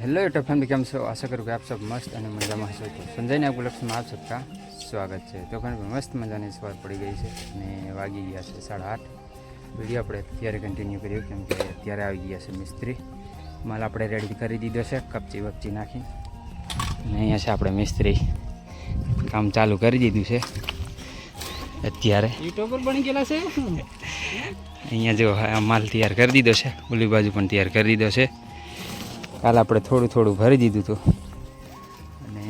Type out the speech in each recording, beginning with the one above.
Hello YouTube family केम छो आशा करूँ कि आप सब मस्त और मजा में हशो। तो संजय ने आपको लक्ष्य में आप सबका स्वागत है। तो फैमिली मस्त मजा की सवार पड़ी गई है ने वागी गया है 8:30। वीडियो अपने अत्यारे कंटिन्यू करियो केम के अत्यारे आई गया है मिस्त्री। माल आपणे रेडी कर दीधो है कपची वपची नाखी ने अहींया छे आपणे मिस्त्री काम चालू कर दीधुं छे। अत्यारे यूट्यूबर बनी गेला छे। अहींया जो माल तैयार कर दीधो है, ओली बाजू पण तैयार कर दीधो है। काल આપણે થોડું થોડું ભરી દીધું હતું અને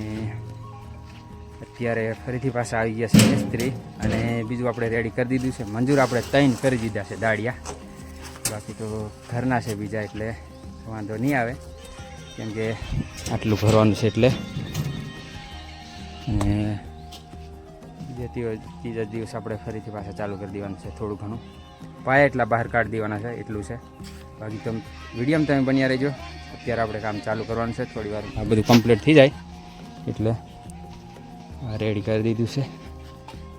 અત્યારે ફરીથી પાછા આવી ગયા છે મિસ્ત્રી અને બીજું આપણે રેડી કરી દીધું છે। મંજૂર આપણે 3 કરી દીધા છે દાડિયા, બાકી તો ઘરના છે બીજા એટલે વાંધો નહીં આવે કેમ કે આટલું ભરવાનું છે એટલે। અને ત્રીજા દિવસ આપણે ફરીથી પાછા ચાલુ કરી દેવાનું છે। થોડું ઘણું પાયા એટલા બહાર કાઢી દેવાના છે એટલું છે, બાકી તો વિડીયોમાં તમે બન્યા રહેજો। અત્યારે આપણે કામ ચાલુ કરવાનું છે, થોડી વાર આ બધું કમ્પ્લીટ થઈ જાય એટલે આ રેડી કરી દીધું છે।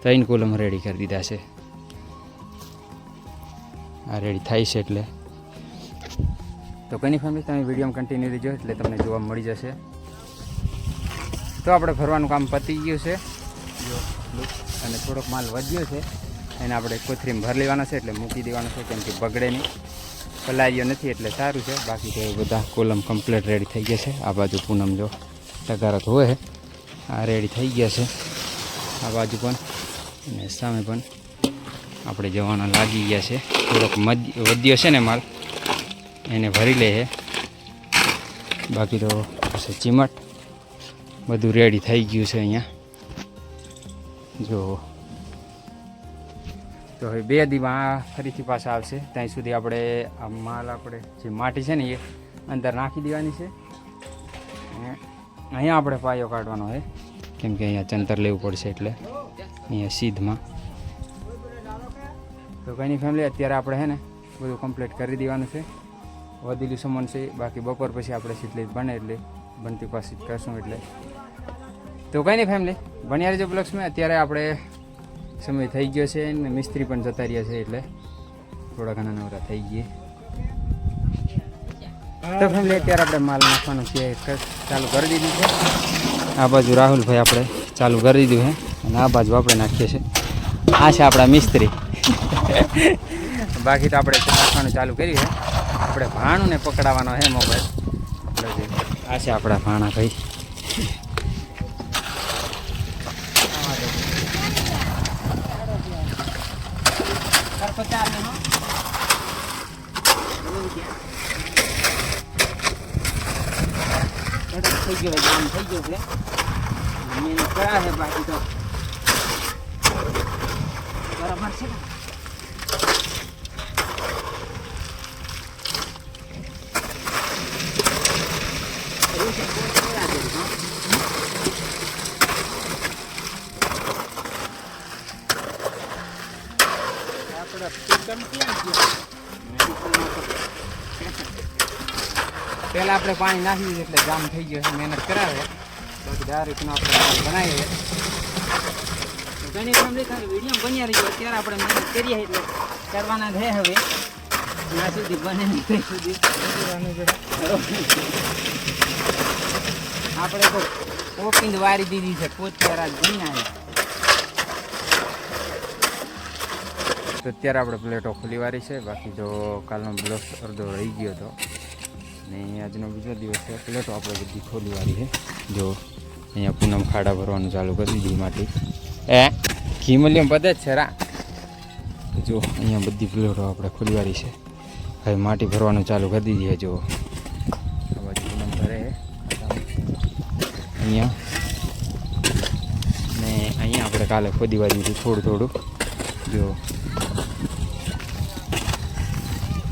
3 કોલમ રેડી કરી દીધા છે, આ રેડી થાય છે એટલે તો કંઈ ફેમિલી તમે વિડીયોમાં કન્ટિન્યુ રહેજો એટલે તમને જોવા મળી જશે। તો આપણે ભરવાનું કામ પતી ગયું છે અને થોડોક માલ વધ્યો છે એને આપણે કોથરીમાં ભરી લેવાના છે એટલે મૂકી દેવાનો છે કેમ કે બગડે નહીં। પલારીઓ નથી એટલે સારું છે, બાકી તો બધા કોલમ કમ્પ્લીટ રેડી થઈ ગયા છે। આ બાજુ પૂનમ જો ટગારા તો હોય આ રેડી થઈ ગયા છે, આ બાજુ પણ અને સામે પણ આપણે જવાના લાગી ગયા છે। થોડોક વધ્યો છે ને માલ એને ભરી લે છે, બાકી તો પછી ચીમટ બધું રેડી થઈ ગયું છે અહીંયા જો। તો હવે 2 દિવસ ફરીથી પાછા આવશે, ત્યાં સુધી આપણે આ માલ આપણે જે માટી છે ને એ અંદર નાખી દેવાની છે અને અહીંયા આપણે પાયો કાઢવાનો છે કેમ કે અહીંયા ચંતર લેવું પડશે એટલે અહીંયા સીધમાં। તો કંઈ નહીં ફેમિલી અત્યારે આપણે છે ને બધું કમ્પ્લીટ કરી દેવાનું છે। વધેલું સામાન છે, બાકી બપોર પછી આપણે સીટલી બને એટલે બનતી પાછી કરશું એટલે તો કંઈ નહીં ફેમિલી બન્યા રહેજો બ્લોગ્સમાં। અત્યારે આપણે સમય થઈ ગયો છે ને મિસ્ત્રી પણ જતા રહ્યા છે એટલે થોડા ઘણા નવરા થઈ ગયા। તો ફેમિલી અત્યારે આપણે માલ નાખવાનું છે ચાલુ કરી દીધું છે। આ બાજુ રાહુલભાઈ આપણે ચાલુ કરી દીધું છે અને આ બાજુ આપણે નાખીએ છીએ। આ છે આપણા મિસ્ત્રી બાકી તો આપણે નાખવાનું ચાલુ કર્યું છે। આપણે ભાણું ને પકડાવવાનો છે મોબાઈલ, આ છે આપણા ભાણા ભાઈ। થઈ ગયો જામ થઈ ગયો છે મહેનત કરા છે, બાકી તો બરાબર છે ને। પહેલાં આપણે પાણી નાખી દીધું એટલે જામ થઈ ગયો છે, મહેનત કરાવે બાકી ડાયરેક્ટનો આપણે બનાવીએ તો ઘણી ફેમિલી ખાલી વિડીયો બન્યા રહીએ। અત્યારે આપણે મહેનત કરીએ એટલે કરવાના છે હવે જ્યાં સુધી બને નહીં ત્યાં સુધી આપણે તો ઓપિંગ વારી દીધી છે પોતરા બન્યા છે। તો અત્યારે આપણે પ્લેટો ખુલ્લી વારી છે, બાકી તો કાલનો બ્લોક અડધો રહી ગયો હતો ને આજનો બીજો દિવસ છે। પ્લેટો આપણે બધી ખોલી વાળી છે જો અહીંયા પૂનમ ખાડા ભરવાનું ચાલુ કરી દીધી માટી ઘીમલિયમ પદે જ છે રા જો અહીંયા બધી પ્લેટો આપણે ખોલી વાળી છે। હવે માટી ભરવાનું ચાલુ કરી દીધી છે જો આ બાજુ પૂનમ ભરે અહીંયા ને અહીંયા આપણે કાલે ખોદી વાળી દીધું થોડું થોડું જો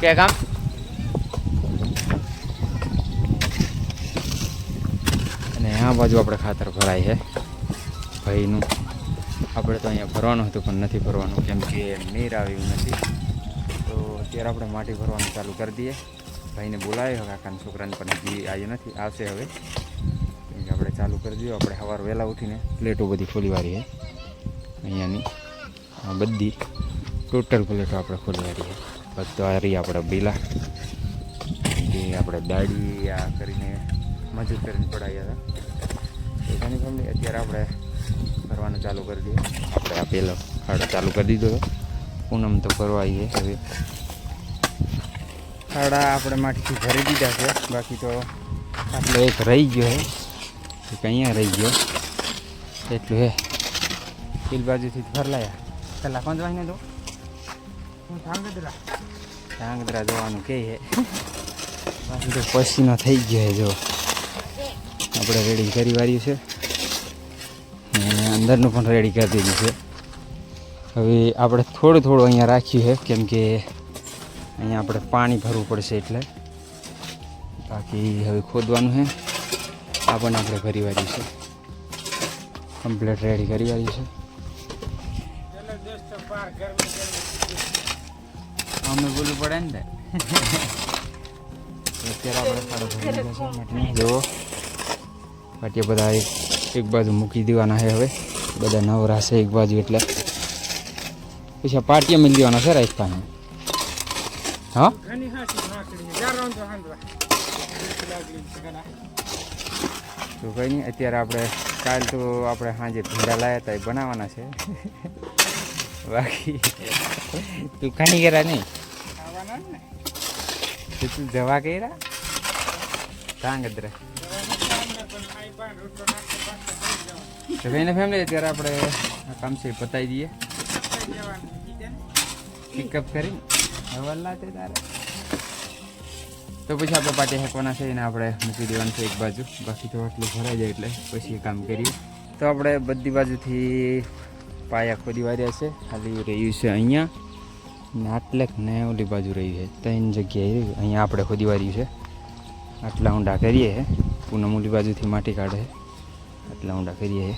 કે કામ આ બાજુ આપણે ખાતર ભરાય છે ભાઈનું। આપણે તો અહીંયા ભરવાનું હતું પણ નથી ભરવાનું કેમ કે નીર આવ્યું નથી, તો અત્યારે આપણે માટી ભરવાનું ચાલુ કરી દઈએ। ભાઈને બોલાવ્યો કાકાના છોકરાને પણ હજી આવ્યો નથી, આવશે હવે કેમ કે આપણે ચાલુ કરી દઈએ। આપણે સવાર વહેલા ઉઠીને પ્લેટો બધી ખોલી વાળી છે અહીંયાની બધી ટોટલ પ્લેટો આપણે ખોલી વાળી છે। બધું આ રહી આપણે બીલા એ આપણે દાડી આ કરીને મજૂર કરીને પડાવ્યા હતા. તો ઘણી ફેમિલી અત્યારે આપણે ભરવાનું ચાલુ કરી દઈએ. આપણે આ પહેલો ખાડો ચાલુ કરી દીધો હતો. પૂનમ તો ભરવા આવીએ. હવે ખાડા આપણે માટીથી ભરી દીધા છે. બાકી તો આટલો એક રહી ગયો છે, એક અહીંયા રહી ગયો એટલું હે. પેલી બાજુથી ભરલાયા કલાક 5 વાગ્યા તો હું ધાંગધ્રા જવાનું કહે છે. બાકી તો પસીનો થઈ ગયો છે. જો આપણે રેડી કરી વાળ્યું છે અને અંદરનું પણ રેડી કરી દીધું છે. હવે આપણે થોડું અહીંયા રાખ્યું છે, કેમ કે અહીંયા આપણે પાણી ભરવું પડશે એટલે. બાકી હવે ખોદવાનું છે. આ પણ આપણે ભરી વાળ્યું છે, કમ્પ્લીટ રેડી કરી વાળ્યું છે. અમે બોલવું પડે ને અત્યારે આપણે સારો ભરી દીધો છે. જુઓ પાટિયા બધા એક બાજુ મૂકી દેવાના છે. હવે બધા નવરા છે એક બાજુ એટલે પછી આ પાટિયા મિલી દેવાના છે રાઈસ પાણી. હા તો કંઈ નહીં. અત્યારે આપણે કાલ તો આપણે સાંજે ભીંડા લાવ્યા હતા, એ બનાવવાના છે. બાકી તું કાંઈ કર્યા નહીં? તું જવા કર્યા ધાંગધ્રા તો કઈને ફેમિલી અત્યારે આપણે આ કામ છે પતાવી દઈએ. પિકઅપ કરીને હવાલા તે તારે તો પછી આપણે પાટી હેકવાના છે એને આપણે મૂકી દેવાનું છે એક બાજુ. બાકી તો આટલું ભરાઈ જાય એટલે પછી કામ કરીએ. તો આપણે બધી બાજુથી પાયા ખોદી વાર્યા છે. ખાલી રહ્યું છે અહીંયા ને આટલેક ને ઓલી બાજુ રહ્યું છે. 3 જગ્યાએ અહીંયા આપણે ખોદી વાર્યું છે. આટલા ઊંડા કરીએ છે. પૂનમ ઓલી બાજુથી માટી કાઢે, આટલા ઊંડા કરીએ છે.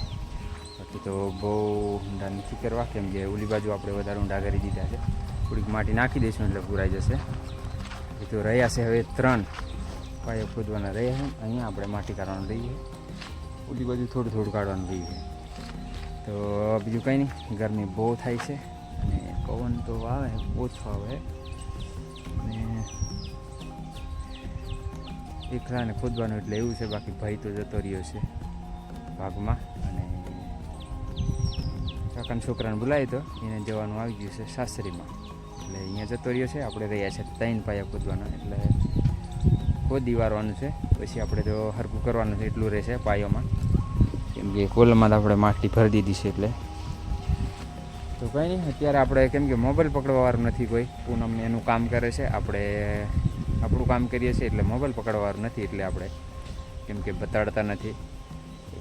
બાકી તો બહુ ઊંડા નથી કરવા, કેમ કે ઓલી બાજુ આપણે વધારે ઊંડા કરી દીધા છે. થોડીક માટી નાખી દઈશું એટલે પૂરાઈ જશે. એ તો રહ્યા છે હવે 3 પાયા ખોદવાના રહ્યા છે. અહીંયા આપણે માટી કાઢવાનું રહીએ, ઓલી બાજુ થોડું કાઢવાનું રહીએ. તો બીજું કંઈ નહીં, ગરમી બહુ થાય છે અને પવન તો આવે ઓછો આવે અને એકલાને ખોદવાનું એટલે એવું છે. બાકી ભાઈ તો જતો રહ્યો છે ભાગમાં અને કાકાના છોકરાને બોલાવી તો એને જવાનું આવી ગયું છે સાસરીમાં, એટલે અહીંયા જતો રહ્યો છે. આપણે રહ્યા છે 3 પાયા ખોદવાના, એટલે ખોદી વારવાનું છે. પછી આપણે તો હરકું કરવાનું છે એટલું રહેશે પાયોમાં, કેમ કે કોલમાં આપણે માટી ભરી દીધી છે એટલે. તો કંઈ નહીં, અત્યારે આપણે કેમ કે મોબાઈલ પકડવાવાળું નથી કોઈ. પૂનમ એનું કામ કરે છે, આપણે આપણું કામ કરીએ છીએ એટલે મોબાઈલ પકડવાવાળું નથી. એટલે આપણે કેમ કે બતાડતા નથી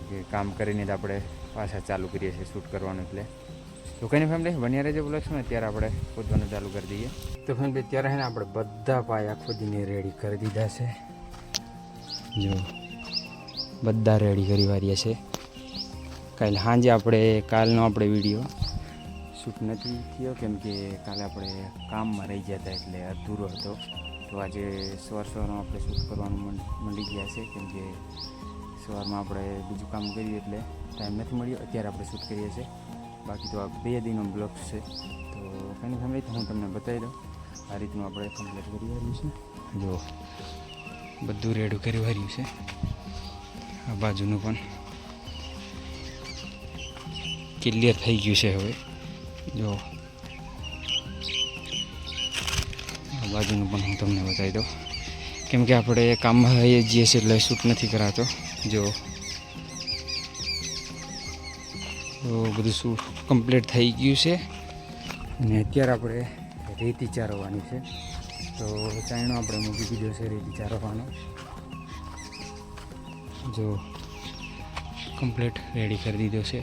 કે કામ કરીને જ આપણે પાછા ચાલુ કરીએ છીએ શૂટ કરવાનું. એટલે તો કંઈ નહીં ફેમિલી, બન્યા રહેજો બ્લોગ્સમાં. અત્યારે આપણે ખોદવાનું ચાલુ કરી દઈએ. તો ફેમિલી અત્યારે છે ને આપણે બધા પાયા ખોદીને રેડી કરી દીધા છે. જો બધા રેડી કરી વાર્યા છે. કાલે સાંજે કાલનો આપણે વિડીયો શૂટ નથી થયો, કેમ કે કાલે આપણે કામમાં રહી ગયા હતા એટલે અધૂરો હતો. તો આજે સવારમાં આપણે શૂટ કરવાનું મંડી ગયા છે, કેમ કે સવારમાં આપણે બીજું કામ કર્યું એટલે ટાઈમ નથી મળ્યો. અત્યારે આપણે શૂટ કરીએ છીએ. બાકી તો આ 2 દિનનો બ્લોગ છે. તો કંઈ ફેમિલી હું તમને બતાવી દઉં. આ રીતનું આપણે કમ્પ્લીટ કરી વાર્યું છે. જો બધું રેડું કરી વાર્યું છે. આ બાજુનું પણ ક્લિયર થઈ ગયું છે. હવે જો આ બાજુનું પણ હું તમને બતાવી દઉં, કેમ કે આપણે કામમાં રહીએ જઈએ છીએ એટલે શૂટ નથી કરાતો. જો તો બધું શૂટ કમ્પ્લીટ થઈ ગયું છે અને અત્યારે આપણે રેતી ચારવવાની છે. તો ચાયણો આપણે મૂકી દીધો છે રેતી ચારવવાનો. જો કમ્પ્લીટ રેડી કરી દીધો છે,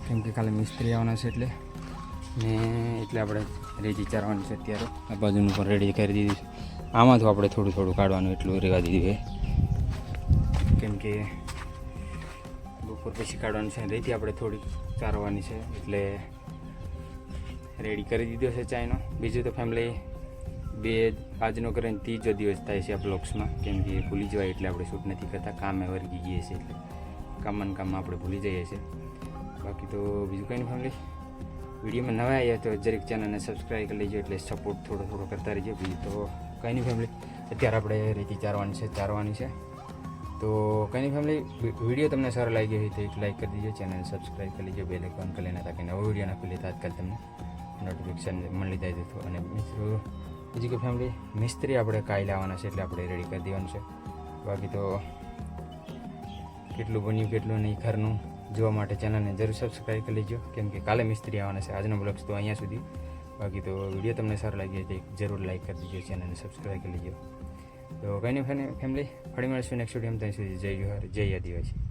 કેમ કે કાલે મિસ્ત્રી આવવાના છે એટલે આપણે રેતી ચારવાની છે. અત્યારે આ બાજુનું પણ રેડી કરી દીધું છે. આમાં તો આપણે થોડું કાઢવાનું એટલું રહેવા દીધું છે, કેમ કે બપોર પછી કાઢવાનું છે. રેતી આપણે થોડીક ચારવાની છે એટલે રેડી કરી દીધો છે ચાયનો. બીજું તો ફેમિલી આજનો કરીને 3જો દિવસ થાય છે આ બ્લોગ્સમાં, કેમ કે ભૂલી જવાય એટલે આપણે શૂટ નથી કરતા. કામે વર્ગી ગઈએ છીએ એટલે કામમાં આપણે ભૂલી જઈએ છીએ. બાકી તો બીજું કંઈ નહીં ફેમિલી, વિડીયોમાં નવા આવ્યા તો જરીક ચેનલને સબસ્ક્રાઈબ કરી લેજો, એટલે સપોર્ટ થોડો કરતા રહેજો. બીજું તો કંઈ નહીં ફેમિલી, અત્યારે આપણે રેતી ચારવાની છે. તો કંઈ નહીં ફેમિલી, વિડીયો તમને સારો લાગ્યો હોય તો એક લાઈક કરી દીજો, ચેનલ સબસ્ક્રાઈબ કરી લીજો, બેલ આઇકન કરી લેના તાકી નવો વિડીયો નાખી લે તાત્કાલ તમને નોટિફિકેશન મળી જાય તો. અને મિત્રો બીજું કે ફેમિલી, મિસ્ત્રી આપણે કાલે આવવાના છે એટલે આપણે રેડી કરી દેવાનું છે. બાકી તો કેટલું બન્યું કેટલું નહીં ઘરનું જોવા માટે ચેનલને જરૂર સબસ્ક્રાઈબ કરી લેજો, કેમ કે કાલે મિસ્ત્રી આવવાના છે. આજનો બ્લોગ્સ તો અહીંયા સુધી. બાકી તો વિડીયો તમને સારો લાગ્યો તો જરૂર લાઈક કરી દીજો, ચેનલને સબસ્ક્રાઈબ કરી લેજો. તો કંઈ નહીં ફેમિલી, ફરી મળીશું નેક્સ્ટ વિડીયોમાં. ત્યાં સુધી જય જોહાર, જય આદિવાસી.